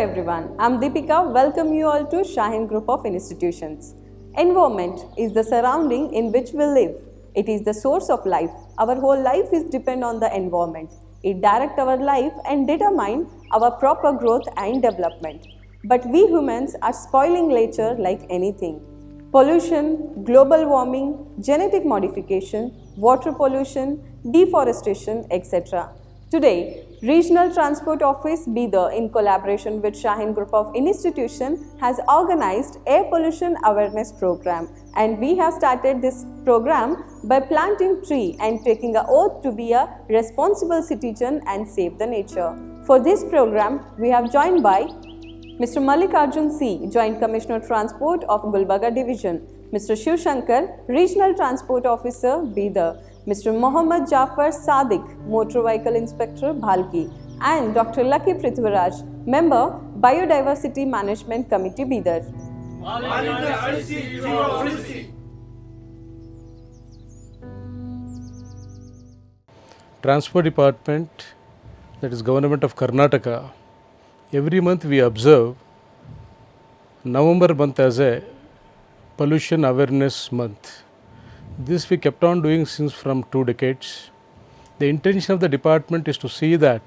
everyone, I'm Deepika. Welcome you all to Shaheen Group of Institutions. Environment is the surrounding in which we live. It is the source of life. Our whole life is depend on the environment. It directs our life and determine our proper growth and development. But we humans are spoiling nature like anything. Pollution, global warming, genetic modification, water pollution, deforestation, etc. Today, Regional Transport Office Bidar in collaboration with Shaheen Group of Institution has organized Air Pollution Awareness Program, and we have started this program by planting tree and taking an oath to be a responsible citizen and save the nature. For this program, we have joined by Mr. Mallikarjun C, Joint Commissioner Transport of Gulbarga Division, Mr. Shiv Shankar, Regional Transport Officer, Bidar, Mr. Mohammad Jafar Sadiq, Motor Vehicle Inspector, Bhalki, and Dr. Lucky Prithviraj, Member, Biodiversity Management Committee, Bidar. Transport Department, that is Government of Karnataka, every month we observe November month as a pollution awareness month. This we kept on doing since from 2 decades. The intention of the department is to see that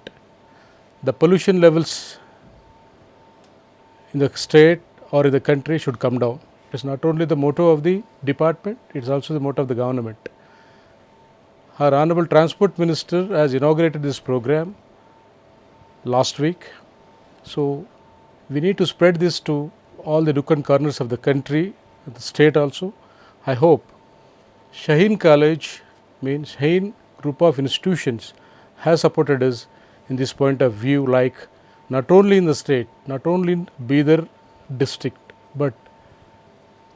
the pollution levels in the state or in the country should come down. It is not only the motto of the department, it is also the motto of the government. Our Honorable Transport Minister has inaugurated this program last week. So, we need to spread this to all the nook and corners of the country, the state also. I hope Shaheen College means Shaheen Group of Institutions has supported us in this point of view, like not only in the state, not only in Bidar district, but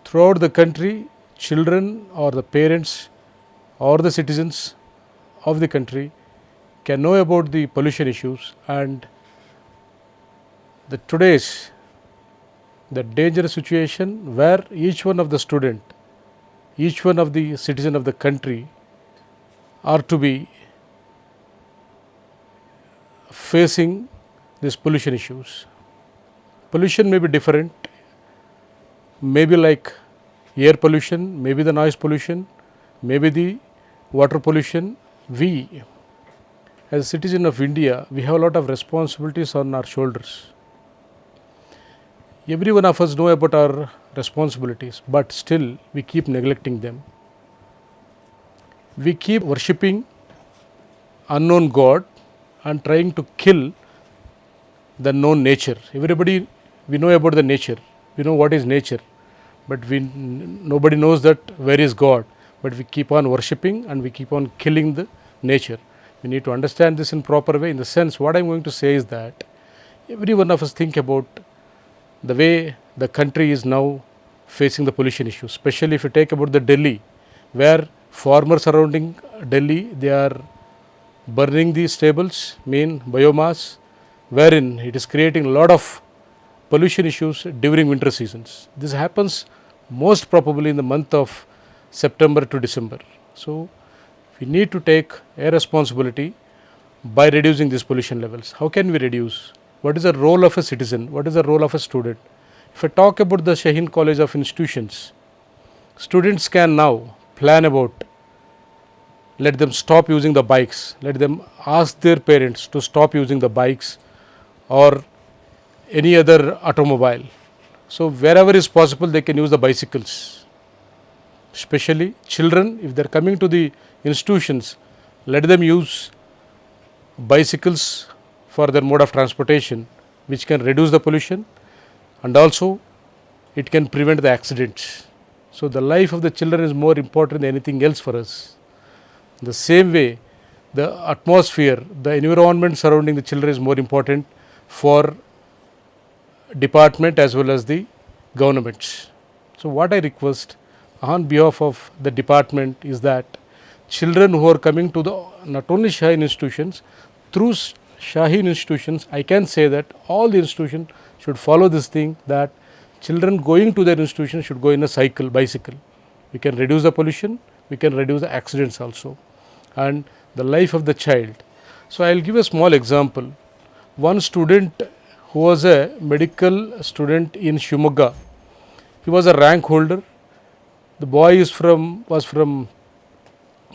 throughout the country, children or the parents or the citizens of the country can know about the pollution issues and the today's the dangerous situation where each one of the student, each one of the citizen of the country are to be facing these pollution issues. Pollution may be different, maybe like air pollution, maybe the noise pollution, maybe the water pollution. We as a citizen of India, we have a lot of responsibilities on our shoulders. Every one of us know about our responsibilities, but still we keep neglecting them. We keep worshipping unknown God and trying to kill the known nature. Everybody, we know about the nature, we know what is nature, but nobody knows that where is God. But we keep on worshipping and we keep on killing the nature. We need to understand this in proper way. In the sense, what I am going to say is that every one of us think about the way the country is now facing the pollution issue, especially if you take about the Delhi, where farmers surrounding Delhi, they are burning the stables, mean biomass, wherein it is creating a lot of pollution issues during winter seasons. This happens most probably in the month of September to December. So, we need to take a responsibility by reducing these pollution levels. How can we reduce? What is the role of a citizen? What is the role of a student? If I talk about the Shaheen College of Institutions, students can now plan about, let them stop using the bikes, let them ask their parents to stop using the bikes or any other automobile. So, wherever is possible, they can use the bicycles. Especially children, if they are coming to the institutions, let them use bicycles for their mode of transportation, which can reduce the pollution and also it can prevent the accidents. So, the life of the children is more important than anything else for us. The same way, the atmosphere, the environment surrounding the children is more important for department as well as the governments. So, what I request on behalf of the department is that children who are coming to the not only Shaheen institutions, through Shaheen institutions, I can say that all the institutions should follow this thing, that children going to their institution should go in a bicycle. We can reduce the pollution, we can reduce the accidents also, and the life of the child. So, I will give a small example. One student who was a medical student in Shimoga. He was a rank holder. The boy was from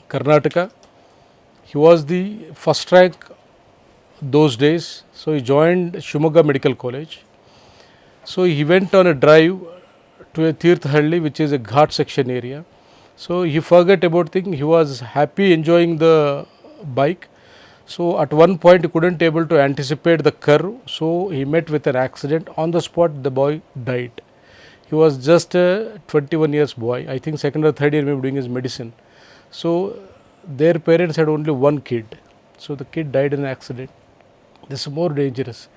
Karnataka. He was the first rank those days. So he joined Shimoga Medical College. So he went on a drive to a Tirthalli, which is a ghat section area. So he forgot about thing. He was happy enjoying the bike. So at one point he couldn't able to anticipate the curve. So he met with an accident. On the spot the boy died. He was just a 21 years boy. I think second or third year maybe doing his medicine. So their parents had only one kid. So the kid died in an accident. This is more dangerous.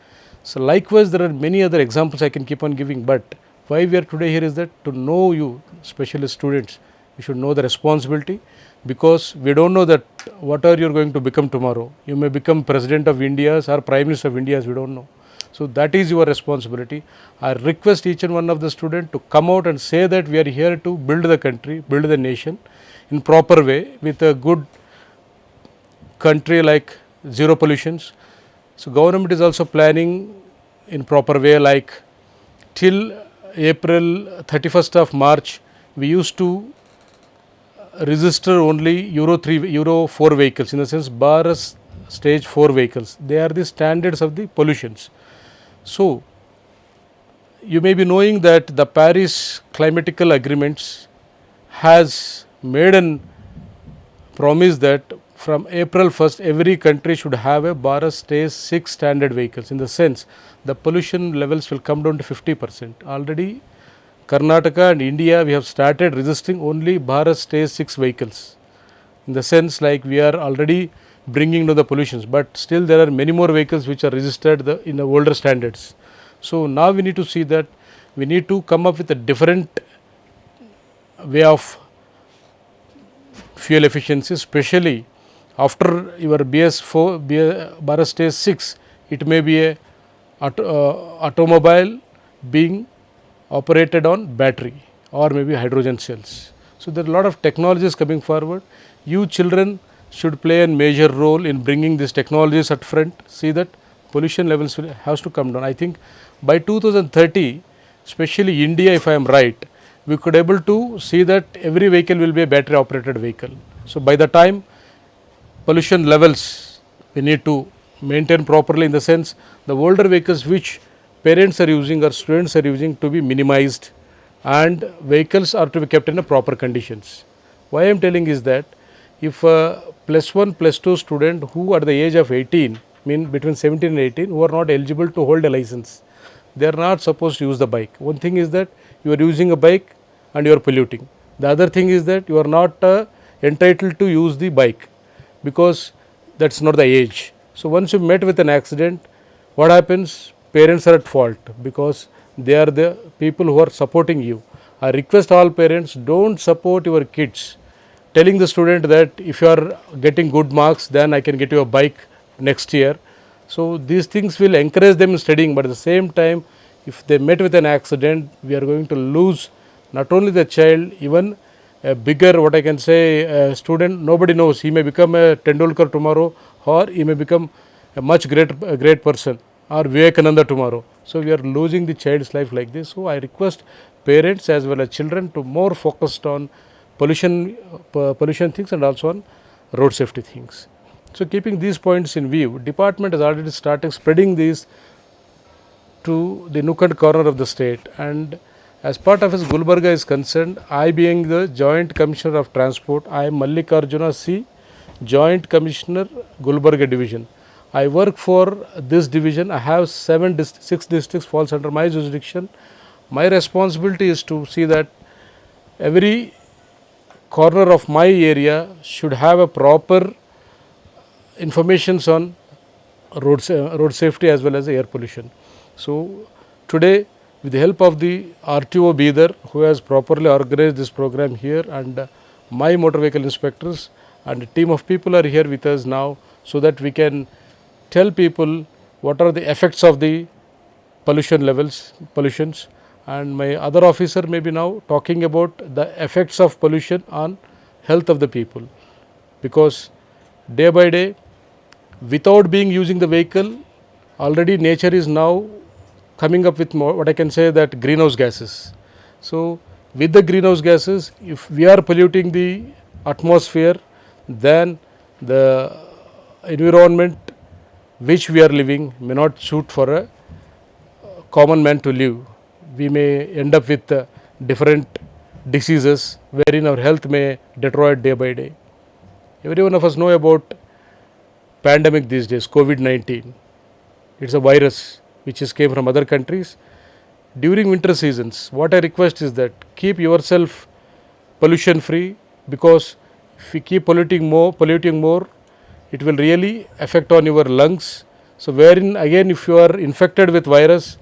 So likewise there are many other examples I can keep on giving, but why we are today here is that to know you, especially students, you should know the responsibility, because we don't know that what are you going to become tomorrow. You may become President of India or Prime Minister of India, we don't know. So that is your responsibility. I request each and one of the students to come out and say that we are here to build the country, build the nation in proper way with a good country like zero pollutions. So government is also planning in proper way, like till April 31st of March we used to register only Euro 3, Euro 4 vehicles, in the sense Bharat stage 4 vehicles. They are the standards of the pollutions. So you may be knowing that the Paris climatical agreements has made an promise that from April 1st every country should have a Bharat stage 6 standard vehicles, in the sense the pollution levels will come down to 50%. Already Karnataka and India, we have started registering only Bharat stage 6 vehicles, in the sense like we are already bringing down the pollutions, but still there are many more vehicles which are registered in the older standards. So now we need to see that we need to come up with a different way of fuel efficiency, especially after your BS4, Bharat stage 6, it may be a automobile being operated on battery or maybe hydrogen cells. So there are a lot of technologies coming forward. You children should play a major role in bringing these technologies at front. See that pollution levels has to come down. I think by 2030, especially India, if I am right, we could able to see that every vehicle will be a battery operated vehicle. So by the time pollution levels we need to maintain properly, in the sense the older vehicles which parents are using or students are using to be minimized, and vehicles are to be kept in a proper conditions. Why I am telling is that if a +1, +2 student who at the age of 18, mean between 17 and 18, who are not eligible to hold a license, they are not supposed to use the bike. One thing is that you are using a bike and you are polluting. The other thing is that you are not entitled to use the bike, because that's not the age. So once you met with an accident, what happens? Parents are at fault, because they are the people who are supporting you. I request all parents, don't support your kids telling the student that if you are getting good marks, then I can get you a bike next year. So these things will encourage them in studying, but at the same time, if they met with an accident, we are going to lose not only the child, even a bigger, what I can say, student. Nobody knows, he may become a Tendulkar tomorrow, or he may become a much great person, or Vivekananda tomorrow. So we are losing the child's life like this. So I request parents as well as children to more focused on pollution things and also on road safety things. So keeping these points in view, department has already started spreading these to the nook and corner of the state, and as part of as Gulbarga is concerned, I being the Joint Commissioner of Transport, I am Mallikarjuna C, Joint Commissioner, Gulbarga Division. I work for this division. I have 6 districts falls under my jurisdiction. My responsibility is to see that every corner of my area should have a proper informations on road safety as well as air pollution. So today, with the help of the RTO Bidar, who has properly organized this program here, and my motor vehicle inspectors and a team of people are here with us now, so that we can tell people what are the effects of the pollutions, and my other officer may be now talking about the effects of pollution on health of the people, because day by day, without being using the vehicle, already nature is now coming up with more, what I can say that greenhouse gases. So with the greenhouse gases, if we are polluting the atmosphere, then the environment which we are living may not suit for a common man to live. We may end up with different diseases wherein our health may deteriorate day by day. Every one of us know about pandemic these days, COVID-19. It's a virus which is came from other countries. During winter seasons, what I request is that keep yourself pollution free, because if we keep polluting more, it will really affect on your lungs. So wherein again, if you are infected with virus,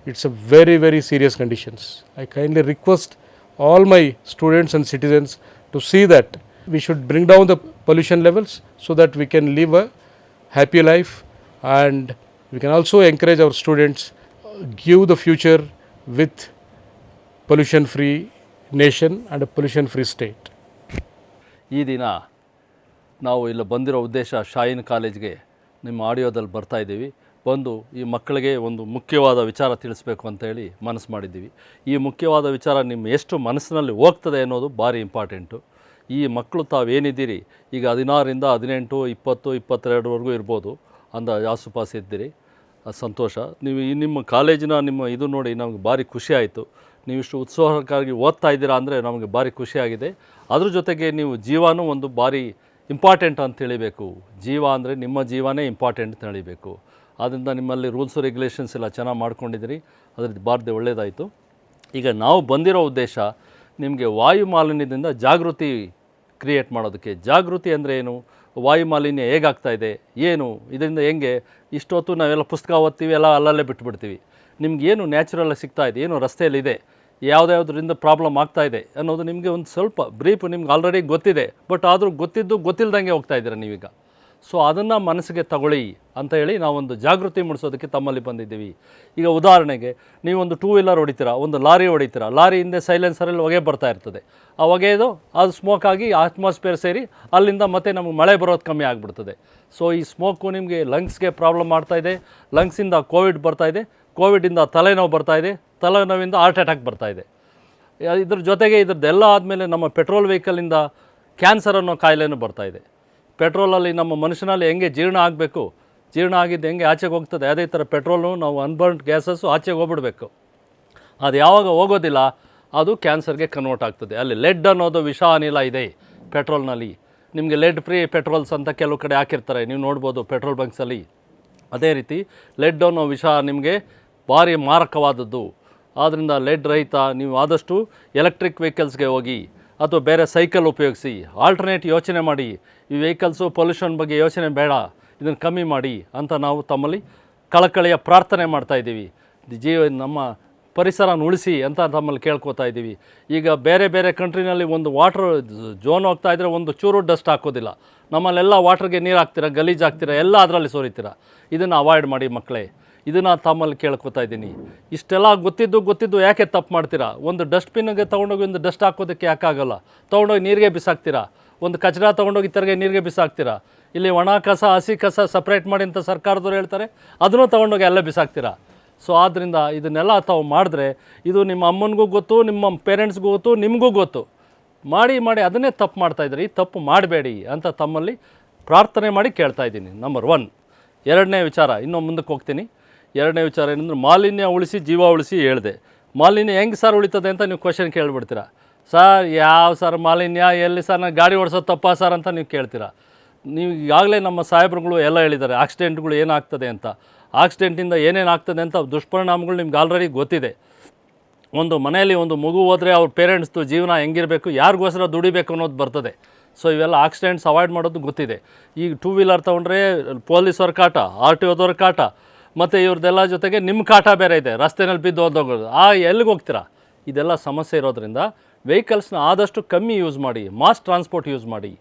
it's a very, very serious conditions. I kindly request all my students and citizens to see that we should bring down the pollution levels so that we can live a happy life, and we can also encourage our students, give the future with pollution free nation and a pollution free state. ಈ ದಿನ ನಾವು ಇಲ್ಲಿ ಬಂದಿರೋ ಉದ್ದೇಶ ಶಾಹೀನ್ ಕಾಲೇಜ್ಗೆ ನಿಮ್ಮ ಆಡಿಯೋದಲ್ಲಿ ಬರ್ತಾ ಇದ್ದೀವಿ. ಬಂದು ಈ ಮಕ್ಕಳಿಗೆ ಒಂದು ಮುಖ್ಯವಾದ ವಿಚಾರ ತಿಳಿಸ್ಬೇಕು ಅಂತೇಳಿ ಮನಸ್ಸು ಮಾಡಿದ್ದೀವಿ. ಈ ಮುಖ್ಯವಾದ ವಿಚಾರ ನಿಮ್ಮ ಎಷ್ಟು ಮನಸ್ಸಿನಲ್ಲಿ ಹೋಗ್ತದೆ ಅನ್ನೋದು ಭಾರಿ ಇಂಪಾರ್ಟೆಂಟು. ಈ ಮಕ್ಕಳು ತಾವೇನಿದ್ದೀರಿ ಈಗ 16ರಿಂದ 18, 20, 22ವರೆಗೂ ಇರ್ಬೋದು, ಆಸುಪಾಸು ಇದ್ದೀರಿ, ಅದು ಸಂತೋಷ. ನೀವು ಈ ನಿಮ್ಮ ಕಾಲೇಜಿನ ನಿಮ್ಮ ಇದು ನೋಡಿ ನಮಗೆ ಭಾರಿ ಖುಷಿ ಆಯಿತು. ನೀವಿಷ್ಟು ಉತ್ಸಾಹಕ್ಕಾಗಿ ಓದ್ತಾ ಇದ್ದೀರಾ ಅಂದರೆ ನಮಗೆ ಭಾರಿ ಖುಷಿಯಾಗಿದೆ. ಅದ್ರ ಜೊತೆಗೆ ನೀವು ಜೀವನೂ ಒಂದು ಭಾರಿ ಇಂಪಾರ್ಟೆಂಟ್ ಅಂತ ತಿಳಿಬೇಕು. ಜೀವ ಅಂದರೆ ನಿಮ್ಮ ಜೀವನೇ ಇಂಪಾರ್ಟೆಂಟ್ ಅಂತ ತಿಳಿಬೇಕು. ಆದ್ದರಿಂದ ನಿಮ್ಮಲ್ಲಿ ರೂಲ್ಸು ರೆಗ್ಯುಲೇಷನ್ಸ್ ಎಲ್ಲ ಚೆನ್ನಾಗಿ ಮಾಡ್ಕೊಂಡಿದ್ದೀರಿ, ಅದ್ರದ್ದು ಭಾರತ ಒಳ್ಳೆಯದಾಯಿತು. ಈಗ ನಾವು ಬಂದಿರೋ ಉದ್ದೇಶ ನಿಮಗೆ ವಾಯು ಮಾಲಿನ್ಯದಿಂದ ಜಾಗೃತಿ ಕ್ರಿಯೇಟ್ ಮಾಡೋದಕ್ಕೆ. ಜಾಗೃತಿ ಅಂದರೆ ಏನು, ವಾಯು ಮಾಲಿನ್ಯ ಹೇಗಾಗ್ತಾಯಿದೆ, ಏನು ಇದರಿಂದ ಹೆಂಗೆ, ಇಷ್ಟೊತ್ತು ನಾವೆಲ್ಲ ಪುಸ್ತಕ ಓದ್ತೀವಿ, ಎಲ್ಲ ಅಲ್ಲಲ್ಲೇ ಬಿಟ್ಬಿಡ್ತೀವಿ. ನಿಮಗೇನು ನ್ಯಾಚುರಲಾಗಿ ಸಿಗ್ತಾಯಿದೆ, ಏನು ರಸ್ತೆಯಲ್ಲಿದೆ, ಯಾವುದ್ಯಾವುದರಿಂದ ಪ್ರಾಬ್ಲಮ್ ಆಗ್ತಾಯಿದೆ ಅನ್ನೋದು ನಿಮಗೆ ಒಂದು ಸ್ವಲ್ಪ ಬ್ರೀಫ್ ನಿಮ್ಗೆ ಆಲ್ರೆಡಿ ಗೊತ್ತಿದೆ. ಬಟ್ ಆದರೂ ಗೊತ್ತಿಲ್ಲದಂಗೆ ಹೋಗ್ತಾ ಇದ್ದೀರ ನೀವೀಗ. ಸೊ ಅದನ್ನು ಮನಸ್ಸಿಗೆ ತಗೊಳ್ಳಿ ಅಂತ ಹೇಳಿ ನಾವೊಂದು ಜಾಗೃತಿ ಮೂಡಿಸೋದಕ್ಕೆ ತಮ್ಮಲ್ಲಿ ಬಂದಿದ್ದೀವಿ. ಈಗ ಉದಾಹರಣೆಗೆ ನೀವೊಂದು 2 ವೀಲರ್ ಹೊಡಿತೀರಾ, ಒಂದು ಲಾರಿ ಹೊಡಿತೀರಾ, ಲಾರಿ ಹಿಂದೆ ಸೈಲೆನ್ಸರಲ್ಲಿ ಹೊಗೆ ಬರ್ತಾ ಇರ್ತದೆ. ಆ ಹೊಗೆದು ಅದು ಸ್ಮೋಕ್ ಆಗಿ ಅಟ್ಮಾಸ್ಫಿಯರ್ ಸೇರಿ ಅಲ್ಲಿಂದ ಮತ್ತೆ ನಮಗೆ ಮಳೆ ಬರೋದು ಕಮ್ಮಿ ಆಗಿಬಿಡ್ತದೆ. ಸೊ ಈ ಸ್ಮೋಕು ನಿಮಗೆ ಲಂಗ್ಸ್ಗೆ ಪ್ರಾಬ್ಲಮ್ ಮಾಡ್ತಾಯಿದೆ, ಲಂಗ್ಸಿಂದ ಕೋವಿಡ್ ಬರ್ತಾಯಿದೆ, ಕೋವಿಡಿಂದ ತಲೆನೋವು ಬರ್ತಾಯಿದೆ, ತಲೆನೋವಿಂದ ಹಾರ್ಟ್ ಅಟ್ಯಾಕ್ ಬರ್ತಾಯಿದೆ. ಇದ್ರ ಜೊತೆಗೆ ಇದ್ರದ್ದೆಲ್ಲ ಆದಮೇಲೆ ನಮ್ಮ ಪೆಟ್ರೋಲ್ ವೆಹಿಕಲಿಂದ ಕ್ಯಾನ್ಸರ್ ಅನ್ನೋ ಕಾಯಿಲೆನೂ ಬರ್ತಾಯಿದೆ. ಪೆಟ್ರೋಲಲ್ಲಿ ನಮ್ಮ ಮನುಷ್ಯನಲ್ಲಿ ಹೆಂಗೆ ಜೀರ್ಣ ಆಗಬೇಕು, ಜೀರ್ಣ ಆಗಿದ್ದು ಹೆಂಗೆ ಆಚೆಗೆ ಹೋಗ್ತದೆ, ಅದೇ ಥರ ಪೆಟ್ರೋಲು ನಾವು ಅನ್ಬರ್ನ್ಡ್ ಗ್ಯಾಸಸ್ಸು ಆಚೆಗೆ ಹೋಗ್ಬಿಡ್ಬೇಕು. ಅದು ಯಾವಾಗ ಹೋಗೋದಿಲ್ಲ ಅದು ಕ್ಯಾನ್ಸರ್ಗೆ ಕನ್ವರ್ಟ್ ಆಗ್ತದೆ. ಅಲ್ಲಿ ಲೆಡ್ ಅನ್ನೋದು ವಿಷ ಅನಿಲ ಇದೆ ಪೆಟ್ರೋಲ್ನಲ್ಲಿ. ನಿಮಗೆ ಲೆಡ್ ಫ್ರೀ ಪೆಟ್ರೋಲ್ಸ್ ಅಂತ ಕೆಲವು ಕಡೆ ಹಾಕಿರ್ತಾರೆ, ನೀವು ನೋಡ್ಬೋದು ಪೆಟ್ರೋಲ್ ಬಂಕ್ಸಲ್ಲಿ. ಅದೇ ರೀತಿ ಲೆಡ್ ಅನ್ನೋ ವಿಷ ನಿಮಗೆ ಭಾರಿ ಮಾರಕವಾದದ್ದು. ಆದ್ದರಿಂದ ಲೆಡ್ ರಹಿತ ನೀವು ಆದಷ್ಟು ಎಲೆಕ್ಟ್ರಿಕ್ ವೆಹಿಕಲ್ಸ್ಗೆ ಹೋಗಿ ಅಥವಾ ಬೇರೆ ಸೈಕಲ್ ಉಪಯೋಗಿಸಿ, ಆಲ್ಟರ್ನೇಟ್ ಯೋಚನೆ ಮಾಡಿ. ಈ ವೆಹಿಕಲ್ಸು ಪೊಲ್ಯೂಷನ್ ಬಗ್ಗೆ ಯೋಚನೆ ಬೇಡ, ಇದನ್ನು ಕಮ್ಮಿ ಮಾಡಿ ಅಂತ ನಾವು ತಮ್ಮಲ್ಲಿ ಕಳಕಳಿಯ ಪ್ರಾರ್ಥನೆ ಮಾಡ್ತಾಯಿದ್ದೀವಿ. ನಮ್ಮ ಪರಿಸರನ ಉಳಿಸಿ ಅಂತ ತಮ್ಮಲ್ಲಿ ಕೇಳ್ಕೊತಾ ಇದ್ದೀವಿ. ಈಗ ಬೇರೆ ಬೇರೆ ಕಂಟ್ರಿನಲ್ಲಿ ಒಂದು ವಾಟರ್ ಝೋನ್ ಹೋಗ್ತಾಯಿದ್ರೆ ಒಂದು ಚೂರು ಡಸ್ಟ್ ಹಾಕೋದಿಲ್ಲ. ನಮ್ಮಲ್ಲೆಲ್ಲ ವಾಟ್ರಿಗೆ ನೀರು ಹಾಕ್ತೀರಾ, ಗಲೀಜು ಹಾಕ್ತೀರಾ, ಎಲ್ಲ ಅದರಲ್ಲಿ ಸೋರಿತೀರ. ಇದನ್ನು ಅವಾಯ್ಡ್ ಮಾಡಿ ಮಕ್ಕಳೇ, ಇದನ್ನು ತಮ್ಮಲ್ಲಿ ಕೇಳ್ಕೊತಾ ಇದ್ದೀನಿ. ಇಷ್ಟೆಲ್ಲ ಗೊತ್ತಿದ್ದು ಯಾಕೆ ತಪ್ಪು ಮಾಡ್ತೀರಾ? ಒಂದು ಡಸ್ಟ್ಬಿನ್ಗೆ ತೊಗೊಂಡೋಗಿ ಒಂದು ಡಸ್ಟ್ ಹಾಕೋದಕ್ಕೆ ಯಾಕಾಗಲ್ಲ? ತೊಗೊಂಡೋಗಿ ನೀರಿಗೆ ಬಿಸಾಕ್ತೀರಾ, ಒಂದು ಕಚರ ತೊಗೊಂಡೋಗಿ ತೆರಿಗೆ ನೀರಿಗೆ ಬಿಸಾಕ್ತೀರಾ. ಇಲ್ಲಿ ಒಣ ಕಸ ಹಸಿ ಕಸ ಸಪ್ರೇಟ್ ಮಾಡಿ ಅಂತ ಸರ್ಕಾರದವ್ರು ಹೇಳ್ತಾರೆ, ಅದನ್ನು ತೊಗೊಂಡೋಗಿ ಎಲ್ಲ ಬಿಸಾಕ್ತೀರಾ. ಸೊ ಆದ್ದರಿಂದ ಇದನ್ನೆಲ್ಲ ತಾವು ಮಾಡಿದ್ರೆ ಇದು ನಿಮ್ಮ ಅಮ್ಮನಿಗೂ ಗೊತ್ತು, ನಿಮ್ಮ ಪೇರೆಂಟ್ಸ್ಗೂ ಗೊತ್ತು, ನಿಮಗೂ ಗೊತ್ತು. ಮಾಡಿ ಅದನ್ನೇ ತಪ್ಪು ಮಾಡ್ತಾಯಿದ್ರಿ. ಈ ತಪ್ಪು ಮಾಡಬೇಡಿ ಅಂತ ತಮ್ಮಲ್ಲಿ ಪ್ರಾರ್ಥನೆ ಮಾಡಿ ಕೇಳ್ತಾ ಇದ್ದೀನಿ. ನಂಬರ್ 1. ಎರಡನೇ ವಿಚಾರ, ಇನ್ನೂ ಮುಂದಕ್ಕೆ ಹೋಗ್ತೀನಿ. ಎರಡನೇ ವಿಚಾರ ಏನಂದ್ರೆ ಮಾಲಿನ್ಯ ಉಳಿಸಿ ಜೀವ ಉಳಿಸಿ ಹೇಳಿದೆ. ಮಾಲಿನ್ಯ ಹೆಂಗೆ ಸರ್ ಉಳಿತದೆ ಅಂತ ನೀವು ಕ್ವಶನ್ ಕೇಳಿಬಿಡ್ತೀರಾ. ಸರ್ ಯಾವ ಸರ್ ಮಾಲಿನ್ಯ ಎಲ್ಲಿ ಸರ್, ನಾನು ಗಾಡಿ ಓಡಿಸೋದು ತಪ್ಪಾ ಸರ್ ಅಂತ ನೀವು ಕೇಳ್ತೀರಾ. ನೀವು ಈಗಾಗಲೇ ನಮ್ಮ ಸಾಹೇಬ್ರುಗಳು ಎಲ್ಲ ಹೇಳಿದ್ದಾರೆ ಆಕ್ಸಿಡೆಂಟ್ಗಳು ಏನಾಗ್ತದೆ ಅಂತ. ಆಕ್ಸಿಡೆಂಟಿಂದ ಏನೇನು ಆಗ್ತದೆ ಅಂತ ದುಷ್ಪರಿಣಾಮಗಳು ನಿಮ್ಗೆ ಆಲ್ರೆಡಿ ಗೊತ್ತಿದೆ. ಒಂದು ಮನೆಯಲ್ಲಿ ಒಂದು ಮಗು ಹೋದರೆ ಅವ್ರ ಪೇರೆಂಟ್ಸ್ದು ಜೀವನ ಹೆಂಗಿರಬೇಕು, ಯಾರಿಗೋಸ್ಕರ ದುಡಿಬೇಕು ಅನ್ನೋದು ಬರ್ತದೆ. ಸೊ ಇವೆಲ್ಲ ಆಕ್ಸಿಡೆಂಟ್ಸ್ ಅವಾಯ್ಡ್ ಮಾಡೋದು ಗೊತ್ತಿದೆ. ಈಗ 2 ವೀಲರ್ ತೊಗೊಂಡ್ರೆ ಪೊಲೀಸವ್ರ ಕಾಟ, RTOದವ್ರ ಕಾಟ, ಮತ್ತು ಇವ್ರದ್ದೆಲ್ಲ ಜೊತೆಗೆ ನಿಮ್ಮ ಕಾಟ ಬೇರೆ ಇದೆ, ರಸ್ತೆಯಲ್ಲಿ ಬಿದ್ದು ಓದೋಗೋದು. ಎಲ್ಲಿಗೆ ಹೋಗ್ತೀರಾ? ಇದೆಲ್ಲ ಸಮಸ್ಯೆ ಇರೋದ್ರಿಂದ ವೆಹಿಕಲ್ಸ್ನ ಆದಷ್ಟು ಕಮ್ಮಿ ಯೂಸ್ ಮಾಡಿ, ಮಾಸ್ ಟ್ರಾನ್ಸ್ಪೋರ್ಟ್ ಯೂಸ್ ಮಾಡಿ,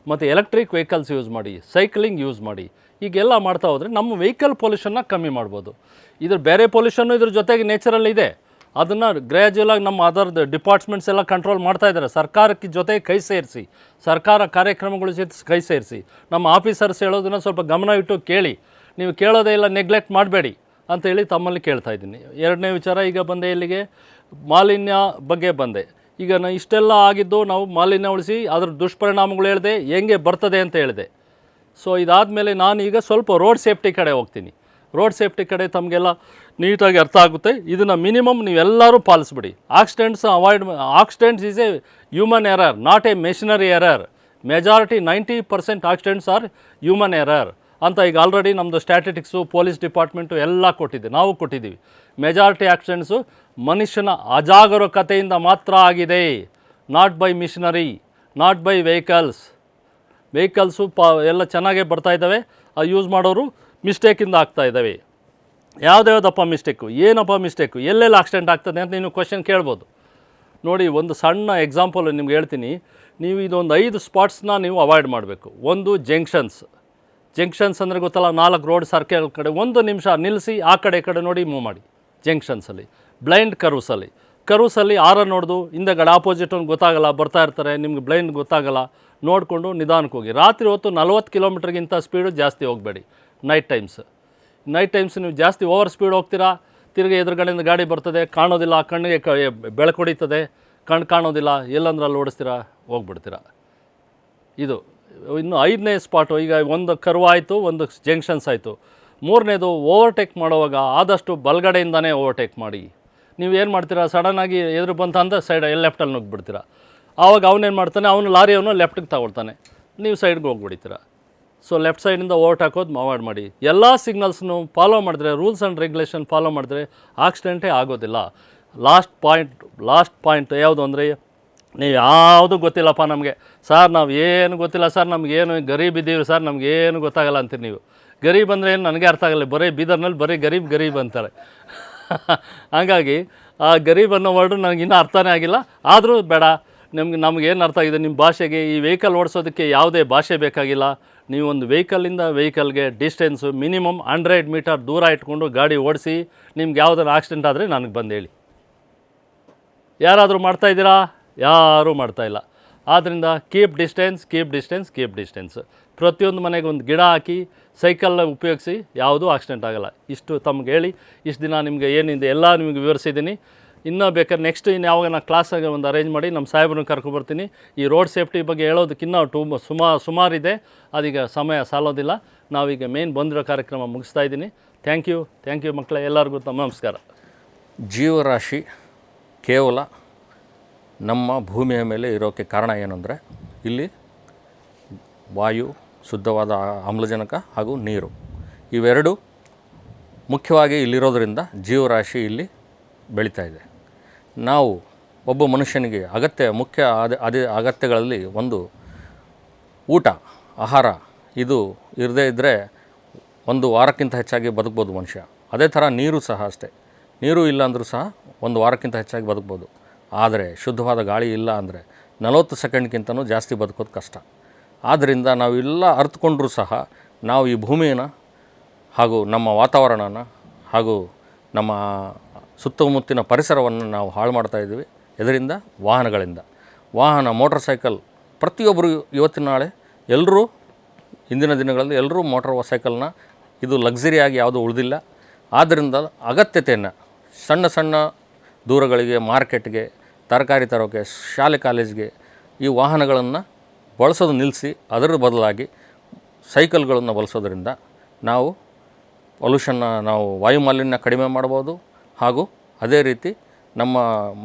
ಮತ್ತು ಎಲೆಕ್ಟ್ರಿಕ್ ವೆಹಿಕಲ್ಸ್ ಯೂಸ್ ಮಾಡಿ, ಸೈಕ್ಲಿಂಗ್ ಯೂಸ್ ಮಾಡಿ. ಈಗೆಲ್ಲ ಮಾಡ್ತಾ ಹೋದರೆ ನಮ್ಮ ವೆಹಿಕಲ್ ಪೊಲ್ಯೂಷನ್ನ ಕಮ್ಮಿ ಮಾಡ್ಬೋದು. ಇದ್ರ ಬೇರೆ ಪೊಲ್ಯೂಷನ್ನು ಇದ್ರ ಜೊತೆಗೆ ನೇಚರಲ್ಲಿ ಇದೆ. ಅದನ್ನು ಗ್ರ್ಯಾಜುಯಲಾಗಿ ನಮ್ಮ ಅದರ್ ಡಿಪಾರ್ಟ್ಮೆಂಟ್ಸ್ ಎಲ್ಲ ಕಂಟ್ರೋಲ್ ಮಾಡ್ತಾ ಇದ್ದಾರೆ. ಸರ್ಕಾರಕ್ಕೆ ಜೊತೆ ಕೈ ಸೇರಿಸಿ, ಸರ್ಕಾರ ಕಾರ್ಯಕ್ರಮಗಳ ಜೊತೆ ಕೈ ಸೇರಿಸಿ, ನಮ್ಮ ಆಫೀಸರ್ಸ್ ಹೇಳೋದನ್ನು ಸ್ವಲ್ಪ ಗಮನ ಇಟ್ಟು ಕೇಳಿ. ನೀವು ಕೇಳೋದೇ ಇಲ್ಲ, ನೆಗ್ಲೆಕ್ಟ್ ಮಾಡಬೇಡಿ. ಅಂತೇಳಿ ತಮ್ಮಲ್ಲಿ ಕೇಳ್ತಾ ಇದ್ದೀನಿ. ಎರಡನೇ ವಿಚಾರ, ಈಗ ಬಂದೆ ಇಲ್ಲಿಗೆ ಮಾಲಿನ್ಯ ಬಗ್ಗೆ ಬಂದೆ. ಈಗ ಇಷ್ಟೆಲ್ಲ ಆಗಿದ್ದು ನಾವು ಮಾಲಿನ್ಯ ಉಳಿಸಿ ಅದ್ರ ದುಷ್ಪರಿಣಾಮಗಳು ಹೇಳಿದೆ, ಹೆಂಗೆ ಬರ್ತದೆ ಅಂತ ಹೇಳಿದೆ. ಸೊ ಇದಾದಮೇಲೆ ನಾನೀಗ ಸ್ವಲ್ಪ ರೋಡ್ ಸೇಫ್ಟಿ ಕಡೆ ಹೋಗ್ತೀನಿ. ರೋಡ್ ಸೇಫ್ಟಿ ಕಡೆ ತಮಗೆಲ್ಲ ನೀಟಾಗಿ ಅರ್ಥ ಆಗುತ್ತೆ. ಇದನ್ನು ಮಿನಿಮಮ್ ನೀವೆಲ್ಲರೂ ಪಾಲಿಸ್ಬಿಡಿ. Accidents is a human error, not a machinery error. Majority 90% accidents are human error ಅಂತ ಈಗ ಆಲ್ರೆಡಿ ನಮ್ಮದು ಸ್ಟ್ಯಾಟಿಸ್ಟಿಕ್ಸು, ಪೊಲೀಸ್ ಡಿಪಾರ್ಟ್ಮೆಂಟು ಎಲ್ಲ ಕೊಟ್ಟಿದೆ, ನಾವು ಕೊಟ್ಟಿದ್ದೀವಿ. ಮೆಜಾರಿಟಿ ಆಕ್ಸಿಡೆಂಟ್ಸು ಮನುಷ್ಯನ ಅಜಾಗರೂಕತೆಯಿಂದ ಮಾತ್ರ ಆಗಿದೆ, not by machinery, not by vehicles ಎಲ್ಲ ಚೆನ್ನಾಗೇ ಬರ್ತಾಯಿದ್ದಾವೆ, ಅದು ಯೂಸ್ ಮಾಡೋರು ಮಿಸ್ಟೇಕಿಂದ ಆಗ್ತಾಯಿದ್ದಾವೆ. ಯಾವುದ್ಯಾವುದಪ್ಪ ಮಿಸ್ಟೇಕು, ಏನಪ್ಪ ಮಿಸ್ಟೇಕು, ಎಲ್ಲೆಲ್ಲ ಆಕ್ಸಿಡೆಂಟ್ ಆಗ್ತದೆ ಅಂತ ನೀವು ಕ್ವೆಶ್ಚನ್ ಕೇಳ್ಬೋದು. ನೋಡಿ, ಒಂದು ಸಣ್ಣ ಎಕ್ಸಾಂಪಲ್ ನಿಮ್ಗೆ ಹೇಳ್ತೀನಿ. ನೀವು ಇದೊಂದು 5 ಸ್ಪಾಟ್ಸ್ನ ನೀವು ಅವಾಯ್ಡ್ ಮಾಡಬೇಕು. ಒಂದು ಜಂಕ್ಷನ್ಸ್ ಅಂದರೆ ಗೊತ್ತಲ್ಲ, 4 ರೋಡ್ ಸರ್ಕಲ್ ಕಡೆ 1 ನಿಮಿಷ ನಿಲ್ಲಿಸಿ ಆ ಕಡೆ ಈ ಕಡೆ ನೋಡಿ ಮೂವ್ ಮಾಡಿ. ಜಂಕ್ಷನ್ಸಲ್ಲಿ ಬ್ಲೈಂಡ್ ಕರ್ವ್ಸಲ್ಲಿ ಆರನ್ನು ನೋಡ್ದು ಹಿಂದೆಗಡೆ ಆಪೋಸಿಟ್ ಒಂದು ಗೊತ್ತಾಗಲ್ಲ, ಬರ್ತಾ ಇರ್ತಾರೆ, ನಿಮ್ಗೆ ಬ್ಲೈಂಡ್ ಗೊತ್ತಾಗಲ್ಲ, ನೋಡಿಕೊಂಡು ನಿಧಾನಕ್ಕೆ ಹೋಗಿ. ರಾತ್ರಿ ಹೊತ್ತು 40 ಕಿಲೋಮೀಟ್ರಿಗಿಂತ ಸ್ಪೀಡು ಜಾಸ್ತಿ ಹೋಗಬೇಡಿ. ನೈಟ್ ಟೈಮ್ಸ್ ನೀವು ಜಾಸ್ತಿ ಓವರ್ ಸ್ಪೀಡ್ ಹೋಗ್ತೀರಾ, ತಿರುಗಿ ಎದುರುಗಡೆಯಿಂದ ಗಾಡಿ ಬರ್ತದೆ, ಕಾಣೋದಿಲ್ಲ, ಕಣ್ಣಿಗೆ ಬೆಳಕು ಹೊಡಿತದೆ, ಕಣ್ಣು ಕಾಣೋದಿಲ್ಲ, ಎಲ್ಲಂದ್ರಲ್ಲಿ ಓಡಿಸ್ತೀರಾ, ಹೋಗ್ಬಿಡ್ತೀರಾ. ಇದು ಇನ್ನು 5ನೇ ಸ್ಪಾಟು. ಈಗ ಒಂದು ಕರ್ವ್ ಆಯಿತು, ಒಂದು ಜಂಕ್ಷನ್ಸ್ ಆಯಿತು. 3ನೇದು ಓವರ್ಟೇಕ್ ಮಾಡುವಾಗ ಆದಷ್ಟು ಬಲಗಡೆಯಿಂದನೇ ಓವರ್ಟೇಕ್ ಮಾಡಿ. ನೀವು ಏನು ಮಾಡ್ತೀರಾ, ಸಡನ್ನಾಗಿ ಎದುರು ಬಂತ ಅಂದರೆ ಸೈಡ್ ಲೆಫ್ಟಲ್ಲಿ ನುಗ್ಗಿಬಿಡ್ತೀರಾ. ಆವಾಗ ಅವನೇನು ಮಾಡ್ತಾನೆ, ಅವನು ಲಾರಿಯವನು ಲೆಫ್ಟಿಗೆ ತಗೊಳ್ತಾನೆ, ನೀವು ಸೈಡ್ಗೆ ಹೋಗ್ಬಿಡ್ತೀರಾ. ಸೊ ಲೆಫ್ಟ್ ಸೈಡಿಂದ ಓವರ್ಟ್ ಹಾಕೋದು ಅವಾಯ್ಡ್ ಮಾಡಿ. ಎಲ್ಲ ಸಿಗ್ನಲ್ಸ್ನು ಫಾಲೋ ಮಾಡಿದ್ರೆ, ರೂಲ್ಸ್ ಆ್ಯಂಡ್ ರೆಗ್ಯುಲೇಷನ್ ಫಾಲೋ ಮಾಡಿದ್ರೆ ಆಕ್ಸಿಡೆಂಟೇ ಆಗೋದಿಲ್ಲ. ಲಾಸ್ಟ್ ಪಾಯಿಂಟ್ ಯಾವುದು ಅಂದರೆ, ನೀವು ಯಾವುದು ಗೊತ್ತಿಲ್ಲಪ್ಪ ನಮಗೆ ಸರ್, ನಾವು ಏನು ಗೊತ್ತಿಲ್ಲ ಸರ್, ನಮಗೇನು ಗರೀಬ್ ಇದ್ದೀವಿ ಸರ್, ನಮಗೇನು ಗೊತ್ತಾಗಲ್ಲ ಅಂತೀರಿ ನೀವು. ಗರೀಬ್ ಅಂದರೆ ಏನು ನನಗೆ ಅರ್ಥ ಆಗಲ್ಲ, ಬರೀ ಬೀದರ್ನಲ್ಲಿ ಬರೀ ಗರೀಬ್ ಅಂತಾರೆ. ಹಾಗಾಗಿ ಆ ಗರೀಬ್ ಅನ್ನೋ ವರ್ಡು ನನಗೆ ಇನ್ನೂ ಅರ್ಥನೇ ಆಗಿಲ್ಲ. ಆದರೂ ಬೇಡ, ನಮಗೇನು ಅರ್ಥ ಆಗಿದೆ, ನಿಮ್ಮ ಭಾಷೆಗೆ ಈ ವೆಹಿಕಲ್ ಓಡಿಸೋದಕ್ಕೆ ಯಾವುದೇ ಭಾಷೆ ಬೇಕಾಗಿಲ್ಲ. ನೀವು ಒಂದು ವೆಹಿಕಲಿಂದ ವೆಹಿಕಲ್ಗೆ ಡಿಸ್ಟೆನ್ಸು ಮಿನಿಮಮ್ 100 ಮೀಟರ್ ದೂರ ಇಟ್ಕೊಂಡು ಗಾಡಿ ಓಡಿಸಿ. ನಿಮ್ಗೆ ಯಾವುದಾದ್ರು ಆಕ್ಸಿಡೆಂಟ್ ಆದರೆ ನನಗೆ ಬಂದು ಹೇಳಿ. ಯಾರಾದರೂ ಮಾಡ್ತಾಯಿದ್ದೀರಾ? ಯಾರೂ ಮಾಡ್ತಾಯಿಲ್ಲ. ಆದ್ದರಿಂದ ಕೀಪ್ ಡಿಸ್ಟೆನ್ಸ್. ಪ್ರತಿಯೊಂದು ಮನೆಗೆ ಒಂದು ಗಿಡ ಹಾಕಿ, ಸೈಕಲ್ನ ಉಪಯೋಗಿಸಿ, ಯಾವುದೂ ಆಕ್ಸಿಡೆಂಟ್ ಆಗೋಲ್ಲ. ಇಷ್ಟು ತಮ್ಗೆ ಹೇಳಿ, ಇಷ್ಟು ದಿನ ನಿಮಗೆ ಏನಿದೆ ಎಲ್ಲ ನಿಮಗೆ ವಿವರಿಸಿದ್ದೀನಿ. ಇನ್ನೂ ಬೇಕಾದ್ರೆ ನೆಕ್ಸ್ಟ್ ಯಾವಾಗ ನಾನು ಕ್ಲಾಸಾಗಿ ಒಂದು ಅರೇಂಜ್ ಮಾಡಿ ನಮ್ಮ ಸಾಹೇಬ್ರನ್ನ ಕರ್ಕೊಬರ್ತೀನಿ. ಈ ರೋಡ್ ಸೇಫ್ಟಿ ಬಗ್ಗೆ ಹೇಳೋದಕ್ಕಿನ್ನೂ ಸುಮಾರಿದೆ, ಅದೀಗ ಸಮಯ ಸಾಲೋದಿಲ್ಲ. ನಾವೀಗ ಮೇನ್ ಬಂದಿರೋ ಕಾರ್ಯಕ್ರಮ ಮುಗಿಸ್ತಾ ಇದ್ದೀನಿ. ಥ್ಯಾಂಕ್ ಯು ಮಕ್ಕಳೇ, ಎಲ್ಲರಿಗೂ ನಮಸ್ಕಾರ. ಜೀವರಾಶಿ ಕೇವಲ ನಮ್ಮ ಭೂಮಿಯ ಮೇಲೆ ಇರೋಕ್ಕೆ ಕಾರಣ ಏನಂದರೆ, ಇಲ್ಲಿ ವಾಯು, ಶುದ್ಧವಾದ ಆಮ್ಲಜನಕ ಹಾಗೂ ನೀರು, ಇವೆರಡು ಮುಖ್ಯವಾಗಿ ಇಲ್ಲಿರೋದರಿಂದ ಜೀವರಾಶಿ ಇಲ್ಲಿ ಬೆಳೀತಾ ಇದೆ. ನಾವು ಒಬ್ಬ ಮನುಷ್ಯನಿಗೆ ಮುಖ್ಯ ಅಗತ್ಯಗಳಲ್ಲಿ ಒಂದು ಊಟ, ಆಹಾರ, ಇದು ಇರದೇ ಇದ್ದರೆ 1 ವಾರಕ್ಕಿಂತ ಹೆಚ್ಚಾಗಿ ಬದುಕ್ಬೋದು ಮನುಷ್ಯ. ಅದೇ ಥರ ನೀರು ಸಹ ಅಷ್ಟೇ. ನೀರು ಇಲ್ಲ ಅಂದರೂ ಸಹ 1 ವಾರಕ್ಕಿಂತ ಹೆಚ್ಚಾಗಿ ಬದುಕ್ಬೋದು. ಆದರೆ ಶುದ್ಧವಾದ ಗಾಳಿ ಇಲ್ಲ ಅಂದರೆ 40 ಸೆಕೆಂಡ್ಗಿಂತನೂ ಜಾಸ್ತಿ ಬದುಕೋದು ಕಷ್ಟ. ಆದ್ದರಿಂದ ನಾವೆಲ್ಲ ಅರ್ಥಕೊಂಡ್ರೂ ಸಹ ನಾವು ಈ ಭೂಮಿಯನ್ನು ಹಾಗೂ ನಮ್ಮ ವಾತಾವರಣನ ಹಾಗೂ ನಮ್ಮ ಸುತ್ತಮುತ್ತಿನ ಪರಿಸರವನ್ನು ನಾವು ಹಾಳು ಮಾಡ್ತಾಯಿದ್ದೀವಿ. ಇದರಿಂದ ವಾಹನಗಳಿಂದ. ಮೋಟರ್ ಸೈಕಲ್ ಪ್ರತಿಯೊಬ್ಬರು ಇವತ್ತಿನ ನಾಳೆ ಎಲ್ಲರೂ, ಇಂದಿನ ದಿನಗಳಲ್ಲಿ ಎಲ್ಲರೂ ಮೋಟರ್ ಸೈಕಲ್ನ, ಇದು ಲಕ್ಸುರಿಯಾಗಿ ಯಾವುದೂ ಉಳಿದಿಲ್ಲ. ಆದ್ದರಿಂದ ಅಗತ್ಯತೆಯನ್ನು ಸಣ್ಣ ದೂರಗಳಿಗೆ, ಮಾರ್ಕೆಟ್ಗೆ, ತರಕಾರಿ ತರೋಕ್ಕೆ, ಶಾಲೆ ಕಾಲೇಜ್ಗೆ ಈ ವಾಹನಗಳನ್ನು ಬಳಸೋದು ನಿಲ್ಲಿಸಿ ಅದರ ಬದಲಾಗಿ ಸೈಕಲ್ಗಳನ್ನು ಬಳಸೋದ್ರಿಂದ ನಾವು ವಾಯುಮಾಲಿನ್ಯ ಕಡಿಮೆ ಮಾಡ್ಬೋದು. ಹಾಗೂ ಅದೇ ರೀತಿ ನಮ್ಮ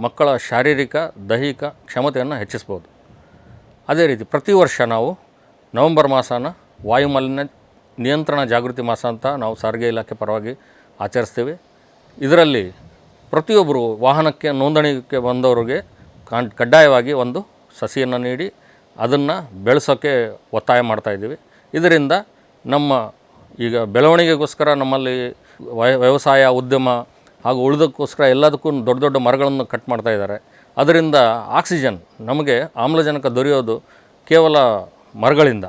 ಮಕ್ಕಳ ಶಾರೀರಿಕ, ದೈಹಿಕ ಕ್ಷಮತೆಯನ್ನು ಹೆಚ್ಚಿಸ್ಬೋದು. ಅದೇ ರೀತಿ ಪ್ರತಿ ವರ್ಷ ನಾವು ನವೆಂಬರ್ ಮಾಸನ ವಾಯುಮಾಲಿನ್ಯ ನಿಯಂತ್ರಣ ಜಾಗೃತಿ ಮಾಸ ಅಂತ ನಾವು ಸಾರಿಗೆ ಇಲಾಖೆ ಪರವಾಗಿ ಆಚರಿಸ್ತೀವಿ. ಇದರಲ್ಲಿ ಪ್ರತಿಯೊಬ್ಬರು ವಾಹನಕ್ಕೆ ನೋಂದಣಿಗೆ ಬಂದವರಿಗೆ ಕಡ್ಡಾಯವಾಗಿ ಒಂದು ಸಸಿಯನ್ನು ನೀಡಿ ಅದನ್ನು ಬೆಳೆಸೋಕ್ಕೆ ಒತ್ತಾಯ ಮಾಡ್ತಾಯಿದ್ದೀವಿ. ಇದರಿಂದ ನಮ್ಮ ಈಗ ಬೆಳವಣಿಗೆಗೋಸ್ಕರ ನಮ್ಮಲ್ಲಿ ವ್ಯವಸಾಯ, ಉದ್ಯಮ ಹಾಗೂ ಉಳಿದಕ್ಕೋಸ್ಕರ ಎಲ್ಲದಕ್ಕೂ ದೊಡ್ಡ ಮರಗಳನ್ನು ಕಟ್ ಮಾಡ್ತಾ ಇದ್ದಾರೆ. ಅದರಿಂದ ಆಕ್ಸಿಜನ್, ನಮಗೆ ಆಮ್ಲಜನಕ ದೊರೆಯೋದು ಕೇವಲ ಮರಗಳಿಂದ.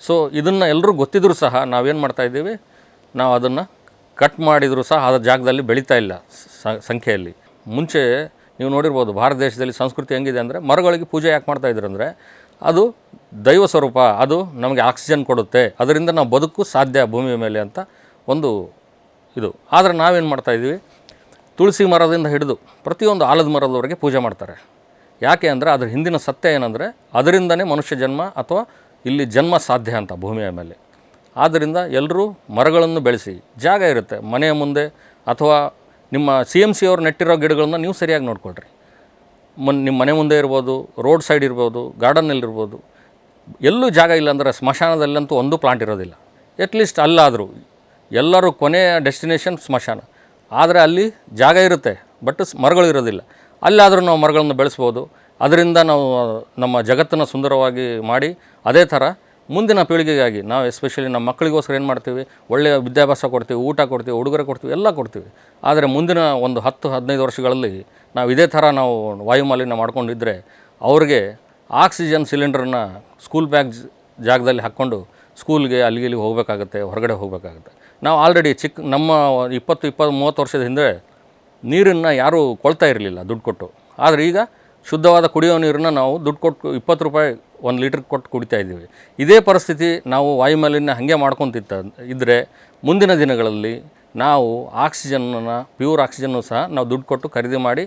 ಸೊ ಇದನ್ನು ಎಲ್ಲರೂ ಗೊತ್ತಿದ್ರೂ ಸಹ ನಾವೇನು ಮಾಡ್ತಾಯಿದ್ದೀವಿ, ನಾವು ಅದನ್ನು ಕಟ್ ಮಾಡಿದರೂ ಸಹ ಅದರ ಜಾಗದಲ್ಲಿ ಬೆಳೀತಾ ಇಲ್ಲ ಸಂಖ್ಯೆಯಲ್ಲಿ. ಮುಂಚೆ ನೀವು ನೋಡಿರ್ಬೋದು, ಭಾರತ ದೇಶದಲ್ಲಿ ಸಂಸ್ಕೃತಿ ಹೆಂಗಿದೆ ಅಂದರೆ, ಮರಗಳಿಗೆ ಪೂಜೆ ಯಾಕೆ ಮಾಡ್ತಾಯಿದ್ರು ಅಂದರೆ, ಅದು ದೈವ ಸ್ವರೂಪ, ಅದು ನಮಗೆ ಆಕ್ಸಿಜನ್ ಕೊಡುತ್ತೆ, ಅದರಿಂದ ನಾವು ಬದುಕು ಸಾಧ್ಯ ಭೂಮಿಯ ಮೇಲೆ ಅಂತ ಒಂದು ಇದು. ಆದರೆ ನಾವೇನು ಮಾಡ್ತಾಯಿದ್ದೀವಿ, ತುಳಸಿ ಮರದಿಂದ ಹಿಡಿದು ಪ್ರತಿಯೊಂದು ಆಲದ ಮರದವರೆಗೆ ಪೂಜೆ ಮಾಡ್ತಾರೆ. ಯಾಕೆ ಅಂದರೆ ಅದ್ರ ಹಿಂದಿನ ಸತ್ಯ ಏನಂದರೆ ಅದರಿಂದನೇ ಮನುಷ್ಯ ಜನ್ಮ ಅಥವಾ ಇಲ್ಲಿ ಜನ್ಮ ಸಾಧ್ಯ ಅಂತ ಭೂಮಿಯ ಮೇಲೆ. ಆದ್ದರಿಂದ ಎಲ್ಲರೂ ಮರಗಳನ್ನು ಬೆಳೆಸಿ, ಜಾಗ ಇರುತ್ತೆ ಮನೆಯ ಮುಂದೆ ಅಥವಾ ನಿಮ್ಮ CMC ಅವ್ರು ನೆಟ್ಟಿರೋ ಗಿಡಗಳನ್ನ ನೀವು ಸರಿಯಾಗಿ ನೋಡ್ಕೊಳ್ರಿ. ನಿಮ್ಮ ಮನೆ ಮುಂದೆ ಇರ್ಬೋದು, ರೋಡ್ ಸೈಡ್ ಇರ್ಬೋದು, ಗಾರ್ಡನ್ನಲ್ಲಿರ್ಬೋದು. ಎಲ್ಲೂ ಜಾಗ ಇಲ್ಲ ಅಂದರೆ ಸ್ಮಶಾನದಲ್ಲಂತೂ ಒಂದು ಪ್ಲಾಂಟ್ ಇರೋದಿಲ್ಲ. ಅಟ್ಲೀಸ್ಟ್ ಅಲ್ಲಾದರೂ ಎಲ್ಲರೂ ಕೊನೆಯ ಡೆಸ್ಟಿನೇಷನ್ ಸ್ಮಶಾನ. ಆದರೆ ಅಲ್ಲಿ ಜಾಗ ಇರುತ್ತೆ, ಬಟ್ ಮರಗಳು ಇರೋದಿಲ್ಲ. ಅಲ್ಲಾದರೂ ನಾವು ಮರಗಳನ್ನು ಬೆಳೆಸ್ಬೋದು. ಅದರಿಂದ ನಾವು ನಮ್ಮ ಜಗತ್ತನ್ನು ಸುಂದರವಾಗಿ ಮಾಡಿ, ಅದೇ ಥರ ಮುಂದಿನ ಪೀಳಿಗೆಗಾಗಿ ನಾವು ಎಸ್ಪೆಷಲಿ ನಮ್ಮ ಮಕ್ಕಳಿಗೋಸ್ಕರ ಏನು ಮಾಡ್ತೀವಿ, ಒಳ್ಳೆಯ ವಿದ್ಯಾಭ್ಯಾಸ ಕೊಡ್ತೀವಿ, ಊಟ ಕೊಡ್ತೀವಿ, ಉಡುಗೊರೆ ಕೊಡ್ತೀವಿ, ಎಲ್ಲ ಕೊಡ್ತೀವಿ. ಆದರೆ ಮುಂದಿನ ಒಂದು 10-15 ವರ್ಷಗಳಲ್ಲಿ ನಾವು ಇದೇ ಥರ ನಾವು ವಾಯುಮಾಲಿನ್ಯ ಮಾಡ್ಕೊಂಡಿದ್ದರೆ ಅವ್ರಿಗೆ ಆಕ್ಸಿಜನ್ ಸಿಲಿಂಡ್ರನ್ನ ಸ್ಕೂಲ್ ಬ್ಯಾಗ್ ಜಾಗದಲ್ಲಿ ಹಾಕ್ಕೊಂಡು ಸ್ಕೂಲ್ಗೆ ಅಲ್ಲಿಗೆ ಹೋಗಬೇಕಾಗತ್ತೆ, ಹೊರಗಡೆ ಹೋಗಬೇಕಾಗತ್ತೆ. ನಾವು ಆಲ್ರೆಡಿ ನಮ್ಮ 20-30 ವರ್ಷದ ಹಿಂದೆ ನೀರನ್ನು ಯಾರೂ ಕೊಳ್ತಾ ಇರಲಿಲ್ಲ ದುಡ್ಡು ಕೊಟ್ಟು. ಆದರೆ ಈಗ ಶುದ್ಧವಾದ ಕುಡಿಯೋ ನೀರನ್ನು ನಾವು ದುಡ್ಡು ಕೊಟ್ಟು 20 ರೂಪಾಯಿ 1 ಲೀಟ್ರ್ ಕೊಟ್ಟು ಕುಡಿತಾ ಇದ್ದೀವಿ. ಇದೇ ಪರಿಸ್ಥಿತಿ ನಾವು ವಾಯುಮಾಲಿನ್ಯ ಹಾಗೆ ಇದ್ದರೆ ಮುಂದಿನ ದಿನಗಳಲ್ಲಿ ನಾವು ಆಕ್ಸಿಜನ್ನ, ಪ್ಯೂರ್ ಆಕ್ಸಿಜನ್ನು ಸಹ ನಾವು ದುಡ್ಡು ಕೊಟ್ಟು ಖರೀದಿ ಮಾಡಿ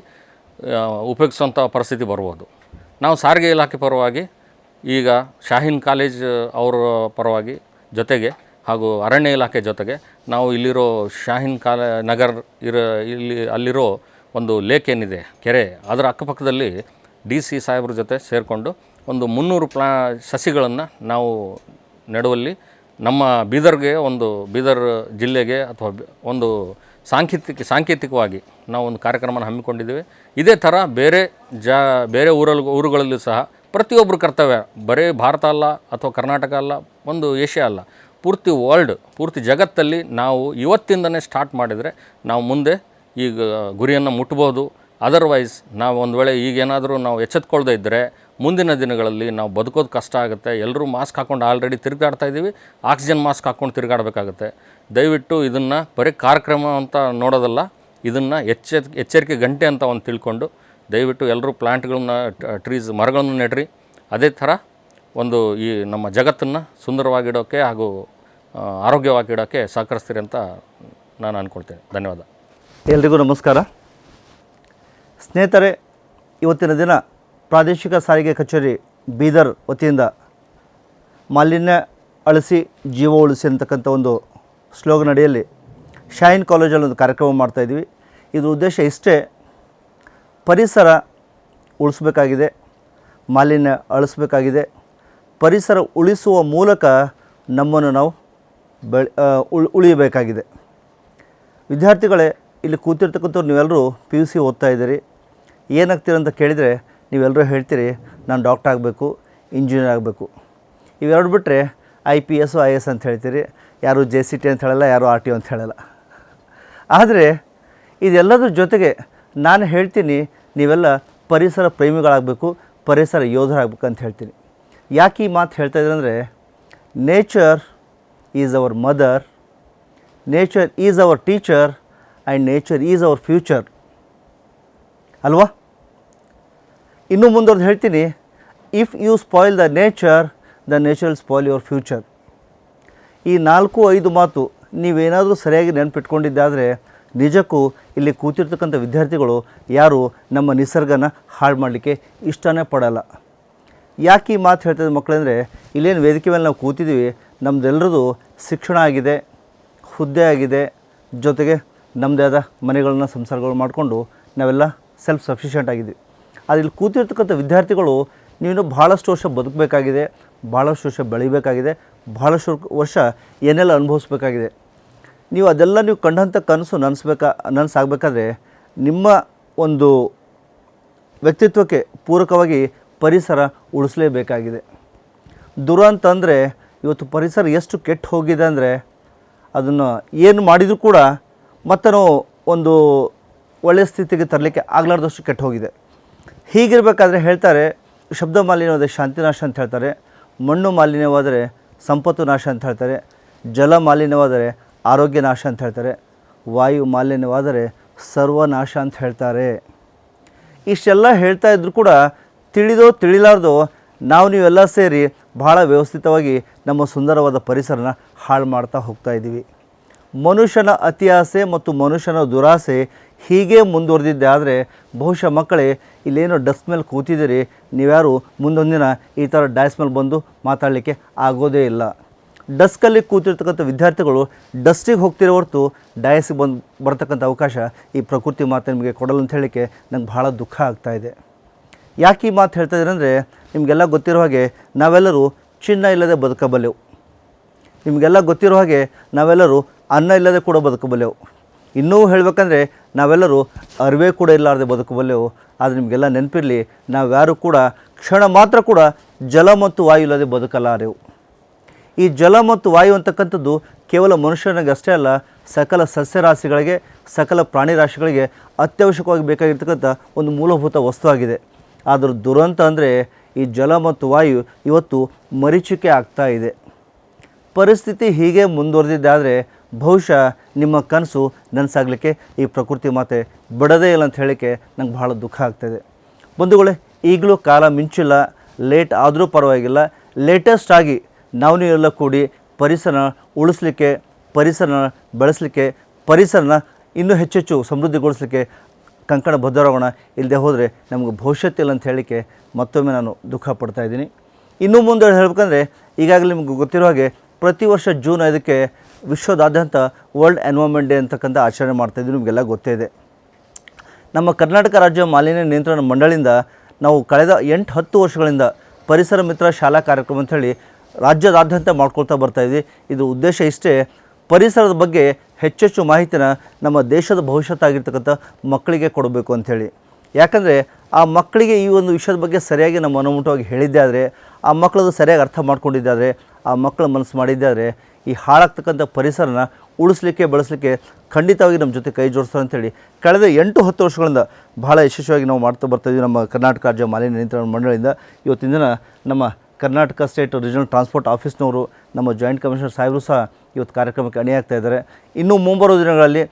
ಉಪಯೋಗಿಸುವಂಥ ಪರಿಸ್ಥಿತಿ ಬರ್ಬೋದು. ನಾವು ಸಾರಿಗೆ ಇಲಾಖೆ ಪರವಾಗಿ ಈಗ ಶಾಹೀನ್ ಕಾಲೇಜ್ ಅವರ ಪರವಾಗಿ ಜೊತೆಗೆ ಹಾಗೂ ಅರಣ್ಯ ಇಲಾಖೆ ಜೊತೆಗೆ ನಾವು ಇಲ್ಲಿರೋ ಶಾಹೀನ್ ನಗರ್ ಅಲ್ಲಿರೋ ಒಂದು ಲೇಕ್ ಏನಿದೆ, ಕೆರೆ, ಅದರ ಅಕ್ಕಪಕ್ಕದಲ್ಲಿ DC ಸಾಹೇಬ್ರ ಜೊತೆ ಸೇರಿಕೊಂಡು ಒಂದು 300 ಸಸಿಗಳನ್ನು ನಾವು ನೆಡುವಲ್ಲಿ ನಮ್ಮ ಬೀದರ್ ಜಿಲ್ಲೆಗೆ ಅಥವಾ ಒಂದು ಸಾಂಕೇತಿಕವಾಗಿ ನಾವು ಒಂದು ಕಾರ್ಯಕ್ರಮನ ಹಮ್ಮಿಕೊಂಡಿದ್ದೀವಿ. ಇದೇ ಥರ ಬೇರೆ ಊರುಗಳಲ್ಲೂ ಸಹ ಪ್ರತಿಯೊಬ್ಬರು ಕರ್ತವ್ಯ, ಬರೀ ಭಾರತ ಅಲ್ಲ ಅಥವಾ ಕರ್ನಾಟಕ ಅಲ್ಲ, ಒಂದು ಏಷ್ಯಾ ಅಲ್ಲ, ಪೂರ್ತಿ ಜಗತ್ತಲ್ಲಿ ನಾವು ಇವತ್ತಿಂದನೇ ಸ್ಟಾರ್ಟ್ ಮಾಡಿದರೆ ನಾವು ಮುಂದೆ ಈಗ ಗುರಿಯನ್ನು ಮುಟ್ಬೋದು. ಅದರ್ವೈಸ್ ನಾವು ಒಂದು ವೇಳೆ ಈಗೇನಾದರೂ ನಾವು ಎಚ್ಚೆತ್ಕೊಳ್ದೇ ಇದ್ದರೆ ಮುಂದಿನ ದಿನಗಳಲ್ಲಿ ನಾವು ಬದುಕೋದು ಕಷ್ಟ ಆಗುತ್ತೆ. ಎಲ್ಲರೂ ಮಾಸ್ಕ್ ಹಾಕ್ಕೊಂಡು ಆಲ್ರೆಡಿ ತಿರುಗಾಡ್ತಾ ಇದ್ದೀವಿ, ಆಕ್ಸಿಜನ್ ಮಾಸ್ಕ್ ಹಾಕ್ಕೊಂಡು ತಿರುಗಾಡಬೇಕಾಗುತ್ತೆ. ದಯವಿಟ್ಟು ಇದನ್ನು ಬರೀ ಕಾರ್ಯಕ್ರಮ ಅಂತ ನೋಡೋದಲ್ಲ, ಇದನ್ನು ಎಚ್ಚರಿಕೆ ಗಂಟೆ ಅಂತ ಒಂದು ತಿಳ್ಕೊಂಡು ದಯವಿಟ್ಟು ಎಲ್ಲರೂ ಮರಗಳನ್ನು ನೆಡ್ರಿ. ಅದೇ ಥರ ಒಂದು ಈ ನಮ್ಮ ಜಗತ್ತನ್ನು ಸುಂದರವಾಗಿಡೋಕ್ಕೆ ಹಾಗೂ ಆರೋಗ್ಯವಾಗಿಡೋಕ್ಕೆ ಸಹಕರಿಸ್ತೀರಿ ಅಂತ ನಾನು ಅಂದ್ಕೊಳ್ತೇನೆ. ಧನ್ಯವಾದ. ಎಲ್ರಿಗೂ ನಮಸ್ಕಾರ. ಸ್ನೇಹಿತರೆ, ಇವತ್ತಿನ ದಿನ ಪ್ರಾದೇಶಿಕ ಸಾರಿಗೆ ಕಚೇರಿ ಬೀದರ್ ವತಿಯಿಂದ ಮಾಲಿನ್ಯ ಅಳಿಸಿ ಜೀವ ಉಳಿಸಿ ಅಂತಕ್ಕಂಥ ಒಂದು ಸ್ಲೋಗನ್ ಅಡಿಯಲ್ಲಿ ಶಾಹೀನ್ ಕಾಲೇಜಲ್ಲಿ ಒಂದು ಕಾರ್ಯಕ್ರಮ ಮಾಡ್ತಾಯಿದ್ವಿ. ಇದ್ರ ಉದ್ದೇಶ ಇಷ್ಟೇ, ಪರಿಸರ ಉಳಿಸ್ಬೇಕಾಗಿದೆ, ಮಾಲಿನ್ಯ ಅಳಿಸ್ಬೇಕಾಗಿದೆ. ಪರಿಸರ ಉಳಿಸುವ ಮೂಲಕ ನಮ್ಮನ್ನು ನಾವು ಉಳಿಯಬೇಕಾಗಿದೆ. ವಿದ್ಯಾರ್ಥಿಗಳೇ, ಇಲ್ಲಿ ಕೂತಿರ್ತಕ್ಕಂಥವ್ರು ನೀವೆಲ್ಲರೂ PUC ಓದ್ತಾ ಇದ್ದೀರಿ. ಏನಾಗ್ತೀರ ಅಂತ ಕೇಳಿದರೆ ನೀವೆಲ್ಲರೂ ಹೇಳ್ತೀರಿ, ನಾನು ಡಾಕ್ಟರ್ ಆಗಬೇಕು, ಇಂಜಿನಿಯರ್ ಆಗಬೇಕು. ಇವೆರಡು ಬಿಟ್ಟರೆ IPS IAS ಅಂತ ಹೇಳ್ತೀರಿ. ಯಾರು JCT ಅಂತ ಹೇಳಲ್ಲ, ಯಾರು RTO ಅಂತ ಹೇಳಲ್ಲ. ಆದರೆ ಇದೆಲ್ಲದ್ರ ಜೊತೆಗೆ ನಾನು ಹೇಳ್ತೀನಿ, ನೀವೆಲ್ಲ ಪರಿಸರ ಪ್ರೇಮಿಗಳಾಗಬೇಕು, ಪರಿಸರ ಯೋಧರಾಗಬೇಕು ಅಂತ ಹೇಳ್ತೀನಿ. ಯಾಕೆ ಈ ಮಾತು ಹೇಳ್ತಾ ಇದ್ದಾರೆ ಅಂದರೆ, nature is our mother, nature is our teacher and nature is our future ಅಲ್ವಾ? ಇನ್ನೂ ಮುಂದುವರೆದು ಹೇಳ್ತೀನಿ, if you spoil the nature will spoil your future. ಈ 4-5 ಮಾತು ನೀವೇನಾದರೂ ಸರಿಯಾಗಿ ನೆನಪಿಟ್ಕೊಂಡಿದ್ದಾದರೆ ನಿಜಕ್ಕೂ ಇಲ್ಲಿ ಕೂತಿರ್ತಕ್ಕಂಥ ವಿದ್ಯಾರ್ಥಿಗಳು ಯಾರು ನಮ್ಮ ನಿಸರ್ಗನ ಹಾಳು ಮಾಡಲಿಕ್ಕೆ ಇಷ್ಟನೇ ಪಡಲ್ಲ. ಯಾಕೆ ಈ ಮಾತು ಹೇಳ್ತದೆ ಮಕ್ಕಳಂದರೆ, ಇಲ್ಲೇನು ವೇದಿಕೆ ಮೇಲೆ ನಾವು ಕೂತಿದ್ದೀವಿ, ನಮ್ಮದೆಲ್ಲರದು ಶಿಕ್ಷಣ ಆಗಿದೆ, ಹುದ್ದೆ ಆಗಿದೆ, ಜೊತೆಗೆ ನಮ್ಮದೇ ಆದ ಮನೆಗಳನ್ನ ಸಂಸಾರಗಳು ಮಾಡಿಕೊಂಡು ನಾವೆಲ್ಲ ಸೆಲ್ಫ್ ಸಫಿಷಿಯೆಂಟ್ ಆಗಿದ್ದೀವಿ. ಆದರೆ ಇಲ್ಲಿ ಕೂತಿರ್ತಕ್ಕಂಥ ವಿದ್ಯಾರ್ಥಿಗಳು ನೀನು ಭಾಳಷ್ಟು ವರ್ಷ ಬದುಕಬೇಕಾಗಿದೆ, ಭಾಳಷ್ಟು ವರ್ಷ ಬೆಳಿಬೇಕಾಗಿದೆ, ಭಾಳಷ್ಟು ವರ್ಷ ಏನೆಲ್ಲ ಅನುಭವಿಸ್ಬೇಕಾಗಿದೆ. ನೀವು ಅದೆಲ್ಲ ನೀವು ಕಂಡಂಥ ಕನಸು ನನಸಾಗಬೇಕಾದ್ರೆ ನಿಮ್ಮ ಒಂದು ವ್ಯಕ್ತಿತ್ವಕ್ಕೆ ಪೂರಕವಾಗಿ ಪರಿಸರ ಉಳಿಸಲೇಬೇಕಾಗಿದೆ. ದುರಂತ ಅಂದರೆ ಇವತ್ತು ಪರಿಸರ ಎಷ್ಟು ಕೆಟ್ಟು ಹೋಗಿದೆ ಅಂದರೆ ಅದನ್ನು ಏನು ಮಾಡಿದರೂ ಕೂಡ ಮತ್ತೆ ಒಂದು ಒಳ್ಳೆಯ ಸ್ಥಿತಿಗೆ ತರಲಿಕ್ಕೆ ಆಗಲಾರ್ದಷ್ಟು ಕೆಟ್ಟು ಹೋಗಿದೆ. ಹೀಗಿರಬೇಕಾದ್ರೆ ಹೇಳ್ತಾರೆ, ಶಬ್ದ ಮಾಲಿನ್ಯವಾದರೆ ಶಾಂತಿನಾಶ ಅಂತ ಹೇಳ್ತಾರೆ, ಮಣ್ಣು ಮಾಲಿನ್ಯವಾದರೆ ಸಂಪತ್ತು ನಾಶ ಅಂತ ಹೇಳ್ತಾರೆ, ಜಲ ಮಾಲಿನ್ಯವಾದರೆ ಆರೋಗ್ಯ ನಾಶ ಅಂತ ಹೇಳ್ತಾರೆ, ವಾಯು ಮಾಲಿನ್ಯವಾದರೆ ಸರ್ವನಾಶ ಅಂತ ಹೇಳ್ತಾರೆ. ಇಷ್ಟೆಲ್ಲ ಹೇಳ್ತಾ ಇದ್ದರೂ ಕೂಡ ತಿಳಿಲಾರ್ದೋ ನೀವೆಲ್ಲ ಸೇರಿ ಭಾಳ ವ್ಯವಸ್ಥಿತವಾಗಿ ನಮ್ಮ ಸುಂದರವಾದ ಪರಿಸರನ ಹಾಳು ಮಾಡ್ತಾ ಹೋಗ್ತಾ ಇದ್ದೀವಿ. ಮನುಷ್ಯನ ಅತಿಯಾಸೆ ಮತ್ತು ಮನುಷ್ಯನ ದುರಾಸೆ ಹೀಗೆ ಮುಂದುವರೆದಿದ್ದೆ ಆದರೆ ಬಹುಶಃ ಮಕ್ಕಳೇ ಇಲ್ಲೇನೋ ಡಸ್ಟ್ ಮೇಲೆ ಕೂತಿದ್ದೀರಿ, ನೀವ್ಯಾರು ಮುಂದೊಂದಿನ ಈ ಥರ ಡೈಸ್ ಮೇಲೆ ಬಂದು ಮಾತಾಡಲಿಕ್ಕೆ ಆಗೋದೇ ಇಲ್ಲ. ಡಸ್ಕಲ್ಲಿ ಕೂತಿರ್ತಕ್ಕಂಥ ವಿದ್ಯಾರ್ಥಿಗಳು ಡಸ್ಟಿಗೆ ಹೋಗ್ತಿರೋ ಹೊರತು ಡಯಸ್ಗೆ ಬರ್ತಕ್ಕಂಥ ಅವಕಾಶ ಈ ಪ್ರಕೃತಿ ಮಾತು ನಿಮಗೆ ಕೊಡಲ್ಲ ಅಂತ ಹೇಳಲಿಕ್ಕೆ ನಂಗೆ ಭಾಳ ದುಃಖ ಆಗ್ತಾಯಿದೆ. ಯಾಕೆ ಈ ಮಾತು ಹೇಳ್ತಾ ಇದ್ದೀನಿ ಅಂದರೆ, ನಿಮಗೆಲ್ಲ ಗೊತ್ತಿರೋ ಹಾಗೆ ನಾವೆಲ್ಲರೂ ಚಿನ್ನ ಇಲ್ಲದೆ ಬದುಕಬಲ್ಲೆವು. ನಿಮಗೆಲ್ಲ ಗೊತ್ತಿರೋ ಹಾಗೆ ನಾವೆಲ್ಲರೂ ಅನ್ನ ಇಲ್ಲದೆ ಕೂಡ ಬದುಕಬಲ್ಲೆವು. ಇನ್ನೂ ಹೇಳಬೇಕಂದ್ರೆ ನಾವೆಲ್ಲರೂ ಅರಿವೆ ಕೂಡ ಇಲ್ಲಾರದೆ ಬದುಕಬಲ್ಲೆವು. ಆದರೆ ನಿಮಗೆಲ್ಲ ನೆನಪಿರಲಿ, ನಾವ್ಯಾರೂ ಕೂಡ ಕ್ಷಣ ಮಾತ್ರ ಕೂಡ ಜಲ ಮತ್ತು ವಾಯು ಇಲ್ಲದೆ ಬದುಕಲಾರೆವು. ಈ ಜಲ ಮತ್ತು ವಾಯು ಅಂತಕ್ಕಂಥದ್ದು ಕೇವಲ ಮನುಷ್ಯನಿಗೆ ಅಷ್ಟೇ ಅಲ್ಲ, ಸಕಲ ಸಸ್ಯರಾಶಿಗಳಿಗೆ, ಸಕಲ ಪ್ರಾಣಿ ರಾಶಿಗಳಿಗೆ ಅತ್ಯವಶ್ಯಕವಾಗಿ ಬೇಕಾಗಿರ್ತಕ್ಕಂಥ ಒಂದು ಮೂಲಭೂತ ವಸ್ತುವಾಗಿದೆ. ಆದರೂ ದುರಂತ ಅಂದರೆ ಈ ಜಲ ಮತ್ತು ವಾಯು ಇವತ್ತು ಮರೀಚಿಕೆ ಆಗ್ತಾ ಇದೆ. ಪರಿಸ್ಥಿತಿ ಹೀಗೆ ಮುಂದುವರೆದಿದ್ದಾದರೆ ಬಹುಶಃ ನಿಮ್ಮ ಕನಸು ನನಸಾಗಲಿಕ್ಕೆ ಈ ಪ್ರಕೃತಿ ಮಾತೆ ಬಿಡದೇ ಇಲ್ಲ ಅಂತ ಹೇಳಲಿಕ್ಕೆ ನಂಗೆ ಭಾಳ ದುಃಖ ಆಗ್ತಾಯಿದೆ. ಬಂಧುಗಳೇ, ಈಗಲೂ ಕಾಲ ಮಿಂಚಿಲ್ಲ, ಲೇಟ್ ಆದರೂ ಪರವಾಗಿಲ್ಲ. ಲೇಟೆಸ್ಟ್ ಆಗಿ ನಾವು ನೀವೆಲ್ಲ ಕೂಡಿ ಪರಿಸರ ಉಳಿಸ್ಲಿಕ್ಕೆ, ಪರಿಸರನ ಬೆಳೆಸಲಿಕ್ಕೆ, ಪರಿಸರನ ಇನ್ನೂ ಹೆಚ್ಚೆಚ್ಚು ಸಮೃದ್ಧಿಗೊಳಿಸಲಿಕ್ಕೆ ಕಂಕಣ ಬದ್ಧರಾಗೋಣ. ಇಲ್ಲದೆ ಹೋದರೆ ನಮಗೆ ಭವಿಷ್ಯತ್ತಿಲ್ಲ ಅಂತ ಹೇಳಲಿಕ್ಕೆ ಮತ್ತೊಮ್ಮೆ ನಾನು ದುಃಖ ಪಡ್ತಾಯಿದ್ದೀನಿ. ಇನ್ನೂ ಮುಂದೆ ಹೇಳಬೇಕಂದ್ರೆ, ಈಗಾಗಲೇ ನಿಮಗೆ ಗೊತ್ತಿರೋ ಹಾಗೆ ಪ್ರತಿ ವರ್ಷ ಜೂನ್ 5ಕ್ಕೆ ವಿಶ್ವದಾದ್ಯಂತ ವರ್ಲ್ಡ್ ಎನ್ವೈರ್ಮೆಂಟ್ ಡೇ ಅಂತಕ್ಕಂಥ ಆಚರಣೆ ಮಾಡ್ತಾಯಿದ್ದೀವಿ, ನಿಮಗೆಲ್ಲ ಗೊತ್ತೇ ಇದೆ. ನಮ್ಮ ಕರ್ನಾಟಕ ರಾಜ್ಯ ಮಾಲಿನ್ಯ ನಿಯಂತ್ರಣ ಮಂಡಳಿಯಿಂದ ನಾವು ಕಳೆದ 8-10 ವರ್ಷಗಳಿಂದ ಪರಿಸರ ಮಿತ್ರ ಶಾಲಾ ಕಾರ್ಯಕ್ರಮ ಅಂಥೇಳಿ ರಾಜ್ಯದಾದ್ಯಂತ ಮಾಡ್ಕೊಳ್ತಾ ಬರ್ತಾಯಿದ್ವಿ. ಇದು ಉದ್ದೇಶ ಇಷ್ಟೇ, ಪರಿಸರದ ಬಗ್ಗೆ ಹೆಚ್ಚೆಚ್ಚು ಮಾಹಿತಿನ ನಮ್ಮ ದೇಶದ ಭವಿಷ್ಯತ್ತಾಗಿರ್ತಕ್ಕಂಥ ಮಕ್ಕಳಿಗೆ ಕೊಡಬೇಕು ಅಂಥೇಳಿ. ಯಾಕಂದರೆ ಆ ಮಕ್ಕಳಿಗೆ ಈ ಒಂದು ವಿಷಯದ ಬಗ್ಗೆ ಸರಿಯಾಗಿ ನಮ್ಮ ಮನಮುಟ್ಟವಾಗಿ ಹೇಳಿದ್ದೆ ಆದರೆ, ಆ ಮಕ್ಕಳದು ಸರಿಯಾಗಿ ಅರ್ಥ ಮಾಡ್ಕೊಂಡಿದ್ದಾದರೆ, ಆ ಮಕ್ಕಳ ಮನಸ್ಸು ಮಾಡಿದ್ದಾದರೆ ಈ ಹಾಳಾಗ್ತಕ್ಕಂಥ ಪರಿಸರನ ಉಳಿಸ್ಲಿಕ್ಕೆ, ಬೆಳೆಸಲಿಕ್ಕೆ ಖಂಡಿತವಾಗಿ ನಮ್ಮ ಜೊತೆ ಕೈ ಜೋಡಿಸ್ತಾರೆ ಅಂಥೇಳಿ ಕಳೆದ 8-10 ವರ್ಷಗಳಿಂದ ಭಾಳ ಯಶಸ್ವಿಯಾಗಿ ನಾವು ಮಾಡ್ತಾ ಬರ್ತಾಯಿದ್ವಿ ನಮ್ಮ ಕರ್ನಾಟಕ ರಾಜ್ಯ ಮಾಲಿನ್ಯ ನಿಯಂತ್ರಣ ಮಂಡಳಿಯಿಂದ. ಇವತ್ತಿನ ದಿನ ನಮ್ಮ ಕರ್ನಾಟಕ ಸ್ಟೇಟ್ ರೀಜನಲ್ ಟ್ರಾನ್ಸ್ಪೋರ್ಟ್ ಆಫೀಸ್ನವರು, ನಮ್ಮ ಜಾಯಿಂಟ್ ಕಮಿಷನರ್ ಸಾಹೇಬರು ಸಹ ಇವತ್ತು ಕಾರ್ಯಕ್ರಮಕ್ಕೆ ಅಣಿಯಾಗ್ತಾ ಇದ್ದಾರೆ. ಇನ್ನೂ ಮುಂಬರುವ ದಿನಗಳಲ್ಲಿ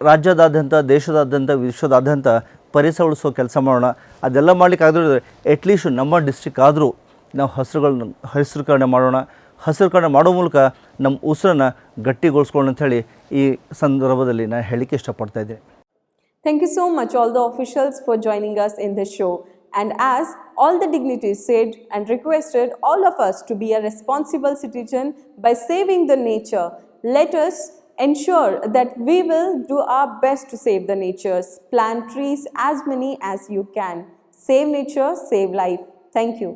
ರಾಜ್ಯದಾದ್ಯಂತ, ದೇಶದಾದ್ಯಂತ, ವಿಶ್ವದಾದ್ಯಂತ ಪರಿಸರ ಉಳಿಸೋ ಕೆಲಸ ಮಾಡೋಣ. ಅದೆಲ್ಲ ಮಾಡಲಿಕ್ಕೆ ಆಗದಿದ್ರೆ ಅಟ್ಲೀಸ್ಟ್ ನಮ್ಮ ಡಿಸ್ಟ್ರಿಕ್ ಆದರೂ ನಾವು ಹಸಿರುಕರಣೆ ಮಾಡೋಣ. ಹಸಿರುಕರಣೆ ಮಾಡೋ ಮೂಲಕ ನಮ್ಮ ಉಸಿರನ್ನು ಗಟ್ಟಿಗೊಳಿಸ್ಕೊಳ್ಳೋಣ ಅಂಥೇಳಿ ಈ ಸಂದರ್ಭದಲ್ಲಿ ನಾನು ಹೇಳಲಿಕ್ಕೆ ಇಷ್ಟಪಡ್ತಾ ಇದ್ದೀನಿ. Thank you so much all the officials for joining us in this show. And as all the dignitaries said and requested all of us to be a responsible citizen by saving the nature, let us ensure that we will do our best to save the natures. Plant trees as many as you can. Save nature, save life. Thank you.